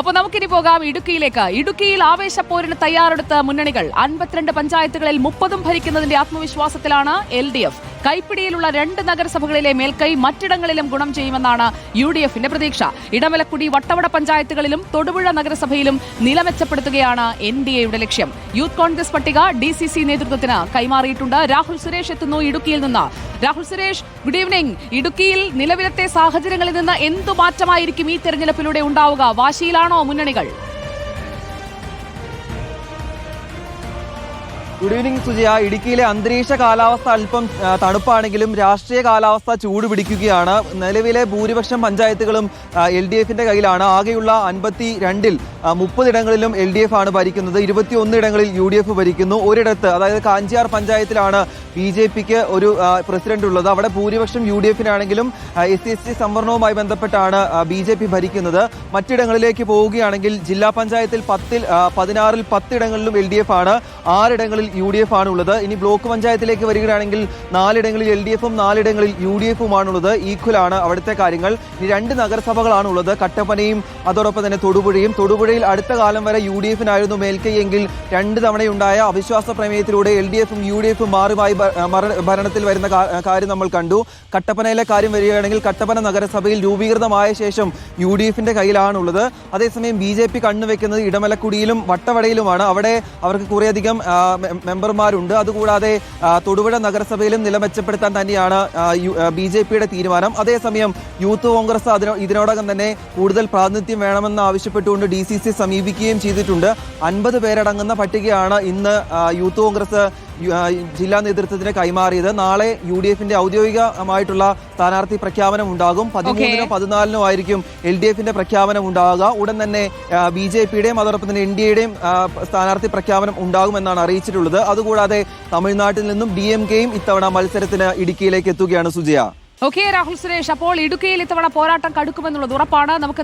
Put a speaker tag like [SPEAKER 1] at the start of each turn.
[SPEAKER 1] അപ്പൊ നമുക്കിനി പോകാം ഇടുക്കിയിലേക്ക്. ഇടുക്കിയിൽ ആവേശപ്പോരിന് തയ്യാറെടുത്ത മുന്നണികൾ. 52 പഞ്ചായത്തുകളിൽ 30 ഭരിക്കുന്നതിന്റെ ആത്മവിശ്വാസത്തിലാണ് LDF. കൈപ്പിടിയിലുള്ള 2 നഗരസഭകളിലെ മേൽക്കൈ മറ്റിടങ്ങളിലും ഗുണം ചെയ്യുമെന്നാണ് UDFന്റെ പ്രതീക്ഷ. ഇടമലക്കുടി, വട്ടവട പഞ്ചായത്തുകളിലും തൊടുപുഴ നഗരസഭയിലും നില മെച്ചപ്പെടുത്തുകയാണ് NDAയുടെ ലക്ഷ്യം. യൂത്ത് കോൺഗ്രസ് പട്ടിക DCC നേതൃത്വത്തിന് കൈമാറിയിട്ടുണ്ട്. രാഹുൽ സുരേഷ് എത്തുന്നു ഇടുക്കിയിൽ നിന്ന്. Rahul Suresh, good evening. ഇടുക്കിയിൽ നിലവിലത്തെ സാഹചര്യങ്ങളിൽ നിന്ന് എന്തു മാറ്റമായിരിക്കും ഈ തെരഞ്ഞെടുപ്പിലൂടെ ഉണ്ടാവുക? വാശിയിലാണോ മുന്നണികൾ?
[SPEAKER 2] Good evening Sujaya. ഇടുക്കിയിലെ അന്തരീക്ഷ കാലാവസ്ഥ അല്പം തണുപ്പാണെങ്കിലും രാഷ്ട്രീയ കാലാവസ്ഥ ചൂട് പിടിക്കുകയാണ്. നിലവിലെ ഭൂരിപക്ഷം പഞ്ചായത്തുകളും LDFന്റെ കയ്യിലാണ്. ആകെയുള്ള 52-ൽ 30 ഇടങ്ങളിലും LDF ആണ് ഭരിക്കുന്നത്. 21 ഇടങ്ങളിൽ UDF ഭരിക്കുന്നു. ഒരിടത്ത്, അതായത് കാഞ്ചിയാർ പഞ്ചായത്തിലാണ് BJPക്ക് ഒരു പ്രസിഡന്റ് ഉള്ളത്. അവിടെ ഭൂരിപക്ഷം UDFനാണെങ്കിലും SC/ST സംവരണവുമായി ബന്ധപ്പെട്ടാണ് BJP ഭരിക്കുന്നത്. മറ്റിടങ്ങളിലേക്ക് പോവുകയാണെങ്കിൽ ജില്ലാ പഞ്ചായത്തിൽ 16-ൽ 10 ഇടങ്ങളിലും LDF ആണ്, 6 ഇടങ്ങളിൽ UDF ആണ് ഉള്ളത്. ഇനി ബ്ലോക്ക് പഞ്ചായത്തിലേക്ക് വരികയാണെങ്കിൽ 4 ഇടങ്ങളിൽ LDFും 4 ഇടങ്ങളിൽ UDFുമാണുള്ളത്. ഈക്വലാണ് അവിടുത്തെ കാര്യങ്ങൾ. ഇനി 2 നഗരസഭകളാണുള്ളത്, കട്ടപ്പനയും അതോടൊപ്പം തന്നെ തൊടുപുഴയും. തൊടുപുഴയിൽ അടുത്ത കാലം വരെ UDFനായിരുന്നു മേൽക്കൈയെങ്കിൽ 2 തവണയുണ്ടായ അവിശ്വാസ പ്രമേയത്തിലൂടെ LDFും UDFും മാറി ഭരണത്തിൽ വരുന്ന കാര്യം നമ്മൾ കണ്ടു. കട്ടപ്പനയിലെ കാര്യം വരികയാണെങ്കിൽ കട്ടപ്പന നഗരസഭയിൽ രൂപീകൃതമായ ശേഷം UDFന്റെ കയ്യിലാണുള്ളത്. അതേസമയം BJP കണ്ണുവെക്കുന്നത് ഇടമലക്കുടിയിലും വട്ടവടയിലുമാണ്. അവിടെ അവർക്ക് കുറേയധികം മെമ്പർമാരുണ്ട്. അതുകൂടാതെ തൊടുപുഴ നഗരസഭയിലും നില മെച്ചപ്പെടുത്താൻ തന്നെയാണ് BJPയുടെ തീരുമാനം. അതേസമയം യൂത്ത് കോൺഗ്രസ് ഇതിനോടകം തന്നെ കൂടുതൽ പ്രാതിനിധ്യം വേണമെന്ന് ആവശ്യപ്പെട്ടുകൊണ്ട് DCC സമീപിക്കുകയും ചെയ്തിട്ടുണ്ട്. 50 പേരടങ്ങുന്ന പട്ടികയാണ് ഇന്ന് യൂത്ത് കോൺഗ്രസ് ജില്ലാ നേതൃത്വത്തിന് കൈമാറിയത്. നാളെ UDFന്റെ ഔദ്യോഗികമായിട്ടുള്ള സ്ഥാനാർത്ഥി പ്രഖ്യാപനം ഉണ്ടാകും. 13-നോ 14-നോ ആയിരിക്കും LDFന്റെ പ്രഖ്യാപനം ഉണ്ടാകുക. ഉടൻ തന്നെ BJPയുടെയും അതോടൊപ്പം തന്നെ NDAയുടെയും സ്ഥാനാർത്ഥി പ്രഖ്യാപനം ഉണ്ടാകുമെന്നാണ് അറിയിച്ചിട്ടുള്ളത്. അതുകൂടാതെ തമിഴ്നാട്ടിൽ നിന്നും DMKയും ഇത്തവണ മത്സരത്തിന് ഇടുക്കിയിലേക്ക് എത്തുകയാണ് സുജയ.
[SPEAKER 1] രാഹുൽ സുരേഷ്, അപ്പോൾ ഇടുക്കിയിൽ ഇത്തവണ പോരാട്ടം കടുക്കുമെന്നുള്ളത് ഉറപ്പാണ്. നമുക്ക്